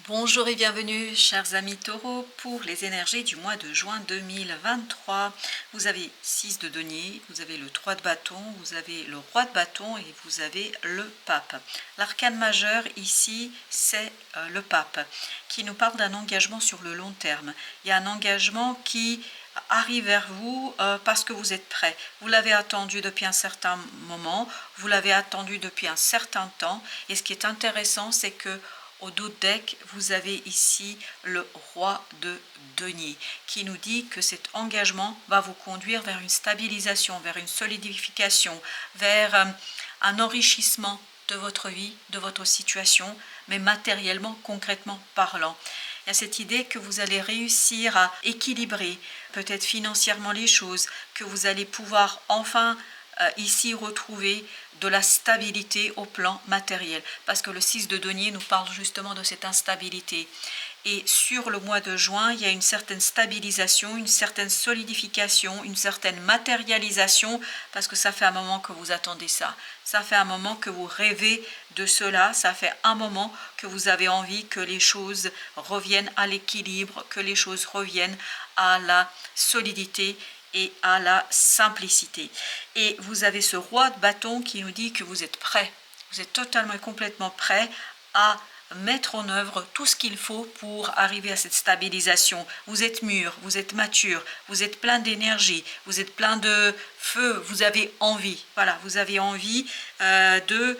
Bonjour et bienvenue chers amis taureaux pour les énergies du mois de juin 2023. Vous avez 6 de denier, vous avez le 3 de bâton, vous avez le roi de bâton et vous avez le pape. L'arcane majeur ici c'est le pape qui nous parle d'un engagement sur le long terme. Il y a un engagement qui arrive vers vous parce que vous êtes prêt. Vous l'avez attendu depuis un certain moment, vous l'avez attendu depuis un certain temps et ce qui est intéressant c'est que au dos de deck, vous avez ici le roi de denier qui nous dit que cet engagement va vous conduire vers une stabilisation, vers une solidification, vers un enrichissement de votre vie, de votre situation, mais matériellement, concrètement parlant. Il y a cette idée que vous allez réussir à équilibrer peut-être financièrement les choses, que vous allez pouvoir enfin ici retrouver de la stabilité au plan matériel, parce que le 6 de denier nous parle justement de cette instabilité. Et sur le mois de juin, il y a une certaine stabilisation, une certaine solidification, une certaine matérialisation, parce que ça fait un moment que vous attendez ça. Ça fait un moment que vous rêvez de cela, ça fait un moment que vous avez envie que les choses reviennent à l'équilibre, que les choses reviennent à la solidité et à la simplicité. Et vous avez ce roi de bâton qui nous dit que vous êtes prêt, vous êtes totalement et complètement prêt à mettre en œuvre tout ce qu'il faut pour arriver à cette stabilisation. Vous êtes mûr, vous êtes mature, vous êtes plein d'énergie, vous êtes plein de feu, vous avez envie, voilà, vous avez envie de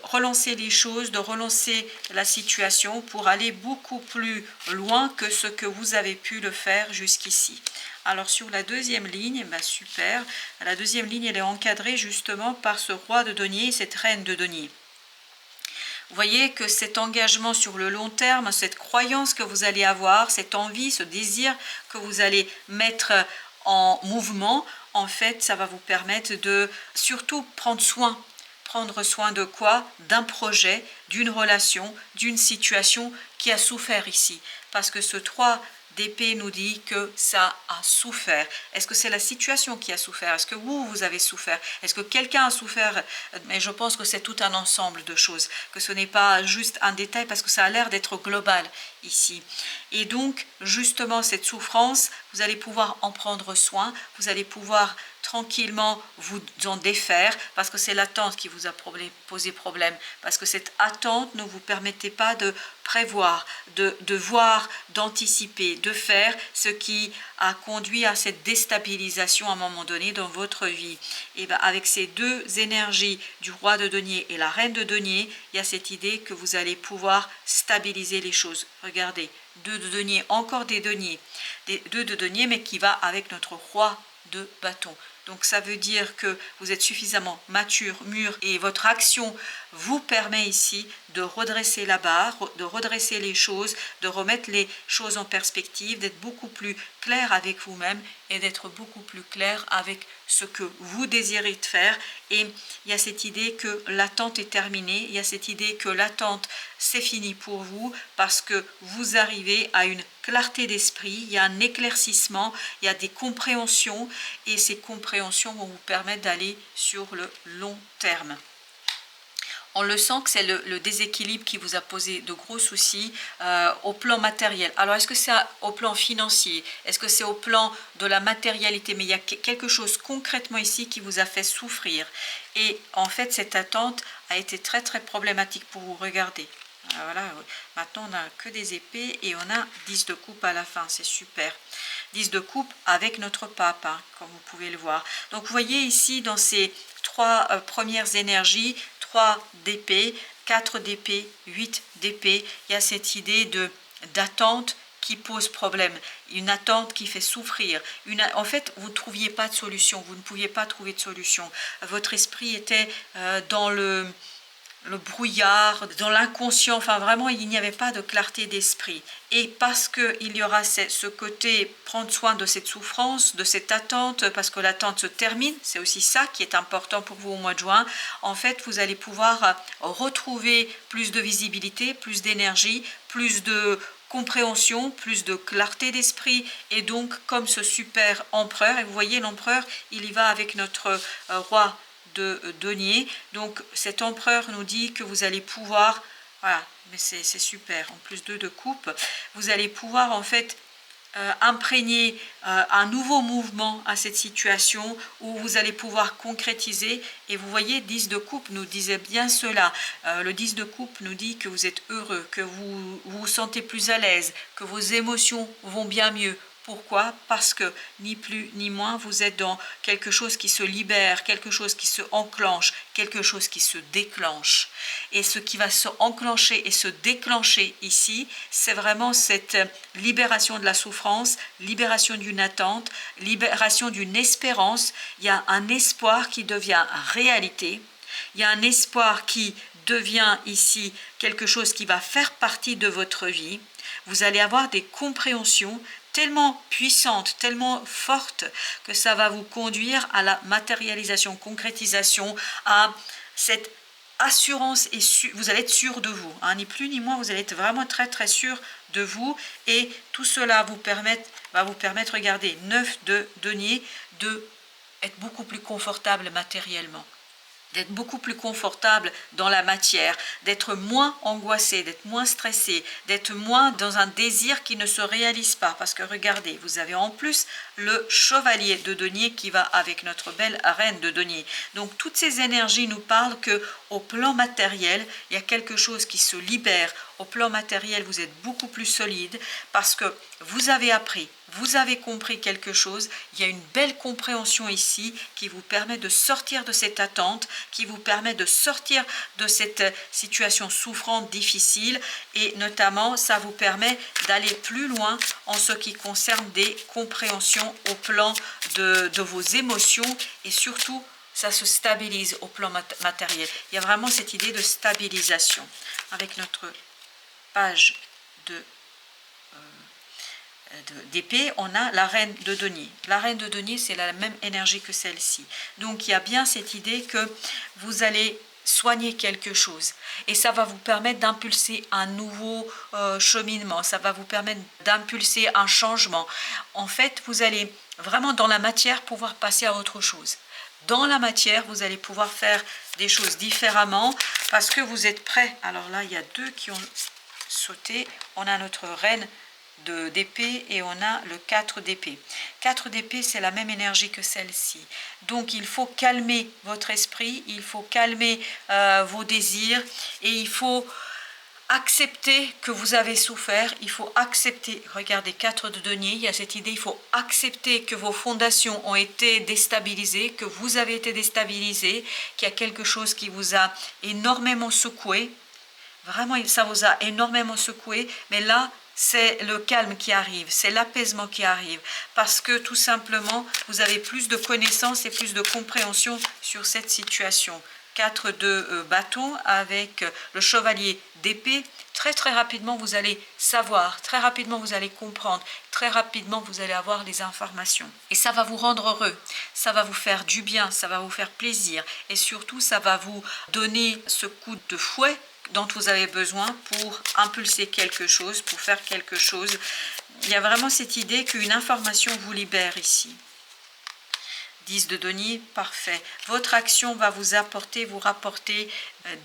relancer les choses, de relancer la situation pour aller beaucoup plus loin que ce que vous avez pu le faire jusqu'ici. Alors sur la deuxième ligne, ben super, la deuxième ligne elle est encadrée justement par ce roi de denier et cette reine de denier. Vous voyez que cet engagement sur le long terme, cette croyance que vous allez avoir, cette envie, ce désir que vous allez mettre en mouvement, en fait, ça va vous permettre de surtout prendre soin. Prendre soin de quoi? D'un projet, d'une relation, d'une situation qui a souffert ici. Parce que ce 3 d'épée nous dit que ça a souffert. Est-ce que c'est la situation qui a souffert? Est-ce que vous avez souffert? Est-ce que quelqu'un a souffert? Mais je pense que c'est tout un ensemble de choses, que ce n'est pas juste un détail parce que ça a l'air d'être global ici. Et donc, justement, cette souffrance, vous allez pouvoir en prendre soin, vous allez pouvoir tranquillement vous en défaire parce que c'est l'attente qui vous a posé problème, parce que cette attente ne vous permettait pas de prévoir, de voir, d'anticiper, de faire ce qui a conduit à cette déstabilisation à un moment donné dans votre vie. Et bien avec ces deux énergies du roi de denier et la reine de denier, il y a cette idée que vous allez pouvoir stabiliser les choses. Regardez, 2 de denier, encore des deniers, 2 de denier mais qui va avec notre roi de bâton. Donc ça veut dire que vous êtes suffisamment mature, mûr et votre action vous permet ici de redresser la barre, de redresser les choses, de remettre les choses en perspective, d'être beaucoup plus clair avec vous-même et d'être beaucoup plus clair avec ce que vous désirez faire. Et il y a cette idée que l'attente est terminée, il y a cette idée que l'attente c'est fini pour vous parce que vous arrivez à une clarté d'esprit, il y a un éclaircissement, il y a des compréhensions et ces compréhensions vont vous permettre d'aller sur le long terme. On le sent que c'est le déséquilibre qui vous a posé de gros soucis au plan matériel. Alors, est-ce que c'est au plan financier? Est-ce que c'est au plan de la matérialité? Mais il y a quelque chose concrètement ici qui vous a fait souffrir. Et en fait, cette attente a été très, très problématique pour vous. Regardez. Voilà, maintenant on n'a que des épées et on a 10 de coupe à la fin, c'est super. 10 de coupe avec notre pape, hein, comme vous pouvez le voir. Donc vous voyez ici dans ces 3 premières énergies, 3 d'épée, 4 d'épée, 8 d'épée, il y a cette idée d'attente qui pose problème, une attente qui fait souffrir. En fait, vous ne trouviez pas de solution, vous ne pouviez pas trouver de solution. Votre esprit était dans le brouillard, dans l'inconscient, enfin vraiment il n'y avait pas de clarté d'esprit. Et parce qu'il y aura ce côté prendre soin de cette souffrance, de cette attente, parce que l'attente se termine, c'est aussi ça qui est important pour vous au mois de juin, en fait vous allez pouvoir retrouver plus de visibilité, plus d'énergie, plus de compréhension, plus de clarté d'esprit et donc comme ce super empereur, et vous voyez l'empereur il y va avec notre roi de denier. Donc cet empereur nous dit que vous allez pouvoir Voilà, mais c'est super. En plus de coupe, vous allez pouvoir en fait imprégner un nouveau mouvement à cette situation où vous allez pouvoir concrétiser. Et vous voyez, 10 de coupe nous disait bien cela. Le 10 de coupe nous dit que vous êtes heureux, que vous sentez plus à l'aise, que vos émotions vont bien mieux. Pourquoi? Parce que ni plus ni moins, vous êtes dans quelque chose qui se libère, quelque chose qui se enclenche, quelque chose qui se déclenche. Et ce qui va se enclencher et se déclencher ici, c'est vraiment cette libération de la souffrance, libération d'une attente, libération d'une espérance. Il y a un espoir qui devient réalité. Il y a un espoir qui devient ici quelque chose qui va faire partie de votre vie. Vous allez avoir des compréhensions tellement puissante, tellement forte que ça va vous conduire à la matérialisation, concrétisation, à cette assurance et vous allez être sûr de vous, hein, ni plus ni moins, vous allez être vraiment très très sûr de vous et tout cela va vous permettre, regardez, 9 de denier, de être beaucoup plus confortable matériellement, d'être beaucoup plus confortable dans la matière, d'être moins angoissé, d'être moins stressé, d'être moins dans un désir qui ne se réalise pas. Parce que regardez, vous avez en plus le chevalier de denier qui va avec notre belle reine de denier. Donc toutes ces énergies nous parlent que au plan matériel, il y a quelque chose qui se libère. Au plan matériel, vous êtes beaucoup plus solide parce que vous avez appris, vous avez compris quelque chose. Il y a une belle compréhension ici qui vous permet de sortir de cette attente, qui vous permet de sortir de cette situation souffrante, difficile, et notamment ça vous permet d'aller plus loin en ce qui concerne des compréhensions au plan de vos émotions, et surtout ça se stabilise au plan matériel. Il y a vraiment cette idée de stabilisation. Avec notre page d'épée, on a la reine de denier. La reine de denier, c'est la même énergie que celle-ci. Donc il y a bien cette idée que vous allez soigner quelque chose et ça va vous permettre d'impulser un nouveau cheminement, ça va vous permettre d'impulser un changement. En fait, vous allez vraiment dans la matière pouvoir passer à autre chose. Dans la matière, vous allez pouvoir faire des choses différemment parce que vous êtes prêts. Alors là, il y a deux qui ont sauté. On a notre reine d'épée et on a le 4 d'épée. 4 d'épée, c'est la même énergie que celle-ci. Donc il faut calmer votre esprit, il faut calmer vos désirs et il faut accepter que vous avez souffert, il faut accepter, regardez, 4 de denier, il y a cette idée, il faut accepter que vos fondations ont été déstabilisées, que vous avez été déstabilisé, qu'il y a quelque chose qui vous a énormément secoué. Vraiment, ça vous a énormément secoué, mais là, c'est le calme qui arrive, c'est l'apaisement qui arrive, parce que tout simplement, vous avez plus de connaissances et plus de compréhension sur cette situation. 4 de bâton avec le chevalier d'épée. Très très rapidement, vous allez savoir, très rapidement, vous allez comprendre, très rapidement, vous allez avoir les informations. Et ça va vous rendre heureux, ça va vous faire du bien, ça va vous faire plaisir, et surtout, ça va vous donner ce coup de fouet dont vous avez besoin pour impulser quelque chose, pour faire quelque chose. Il y a vraiment cette idée qu'une information vous libère ici. 10 de denier, parfait. Votre action va vous rapporter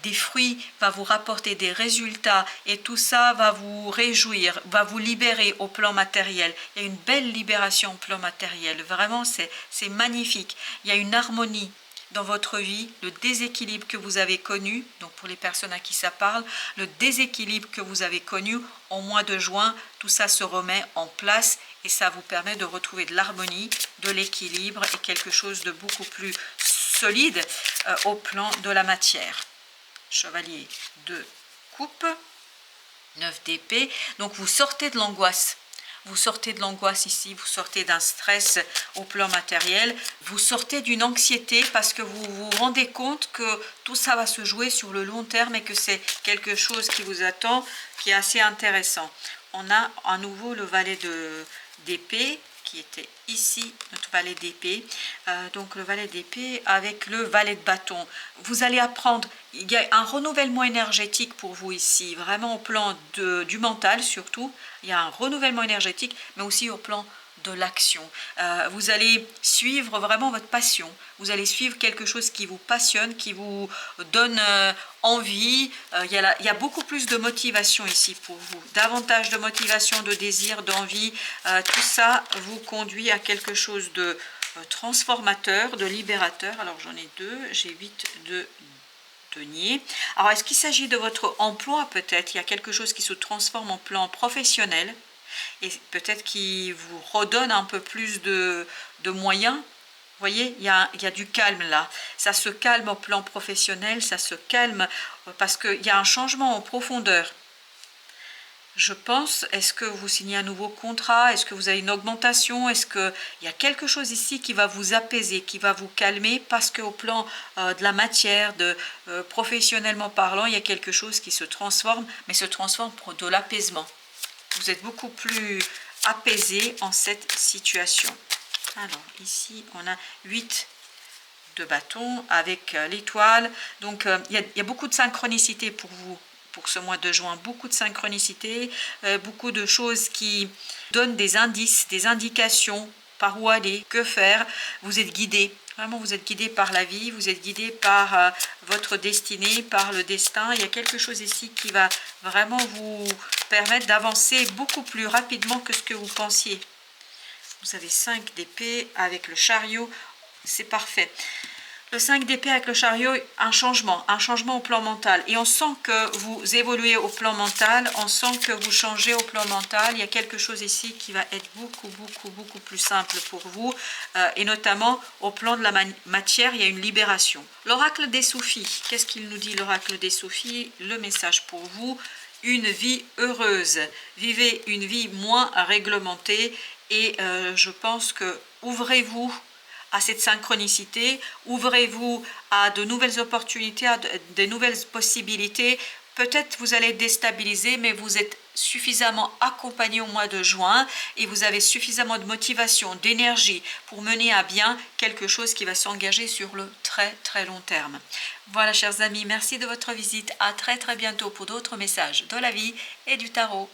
des fruits, va vous rapporter des résultats et tout ça va vous réjouir, va vous libérer au plan matériel. Il y a une belle libération au plan matériel. Vraiment, c'est magnifique. Il y a une harmonie dans votre vie, le déséquilibre que vous avez connu, donc pour les personnes à qui ça parle, le déséquilibre que vous avez connu en mois de juin, tout ça se remet en place et ça vous permet de retrouver de l'harmonie, de l'équilibre et quelque chose de beaucoup plus solide au plan de la matière. Chevalier de coupe, 9 d'épée, donc vous sortez de l'angoisse. Vous sortez de l'angoisse ici, vous sortez d'un stress au plan matériel, vous sortez d'une anxiété parce que vous vous rendez compte que tout ça va se jouer sur le long terme et que c'est quelque chose qui vous attend, qui est assez intéressant. On a à nouveau le valet d'épée qui était ici, notre valet d'épée. Donc le valet d'épée avec le valet de bâton. Vous allez apprendre, il y a un renouvellement énergétique pour vous ici, vraiment au plan du mental surtout. Il y a un renouvellement énergétique, mais aussi au plan de l'action. Vous allez suivre vraiment votre passion. Vous allez suivre quelque chose qui vous passionne, qui vous donne envie. Il y a beaucoup plus de motivation ici pour vous. Davantage de motivation, de désir, d'envie. Tout ça vous conduit à quelque chose de transformateur, de libérateur. Alors j'en ai deux, j'ai 8 de denier. Alors est-ce qu'il s'agit de votre emploi peut-être? Il y a quelque chose qui se transforme en plan professionnel et peut-être qui vous redonne un peu plus de moyens. Vous voyez, il y a du calme là. Ça se calme au plan professionnel, ça se calme parce qu'il y a un changement en profondeur. Je pense, est-ce que vous signez un nouveau contrat? Est-ce que vous avez une augmentation? Est-ce qu'il y a quelque chose ici qui va vous apaiser, qui va vous calmer? Parce qu'au plan de la matière, professionnellement parlant, il y a quelque chose qui se transforme, mais se transforme pour de l'apaisement. Vous êtes beaucoup plus apaisé en cette situation. Alors ici, on a 8 de bâton avec l'étoile. Donc, il y a beaucoup de synchronicité pour vous. Pour ce mois de juin, beaucoup de synchronicité, beaucoup de choses qui donnent des indices, des indications, par où aller, que faire. Vous êtes guidé, vraiment vous êtes guidé par la vie, vous êtes guidé par votre destinée, par le destin. Il y a quelque chose ici qui va vraiment vous permettre d'avancer beaucoup plus rapidement que ce que vous pensiez. Vous avez 5 d'épée avec le chariot, c'est parfait. Le 5 d'épée avec le chariot, un changement au plan mental. Et on sent que vous évoluez au plan mental, on sent que vous changez au plan mental. Il y a quelque chose ici qui va être beaucoup plus simple pour vous. Et notamment au plan de la matière, il y a une libération. L'oracle des Soufis, qu'est-ce qu'il nous dit l'oracle des Soufis? Le message pour vous, une vie heureuse. Vivez une vie moins réglementée et je pense que ouvrez-vous à cette synchronicité, ouvrez-vous à de nouvelles opportunités, à de nouvelles possibilités. Peut-être vous allez être déstabilisé, mais vous êtes suffisamment accompagné au mois de juin et vous avez suffisamment de motivation, d'énergie pour mener à bien quelque chose qui va s'engager sur le très long terme. Voilà chers amis, merci de votre visite. À très bientôt pour d'autres messages de la vie et du tarot.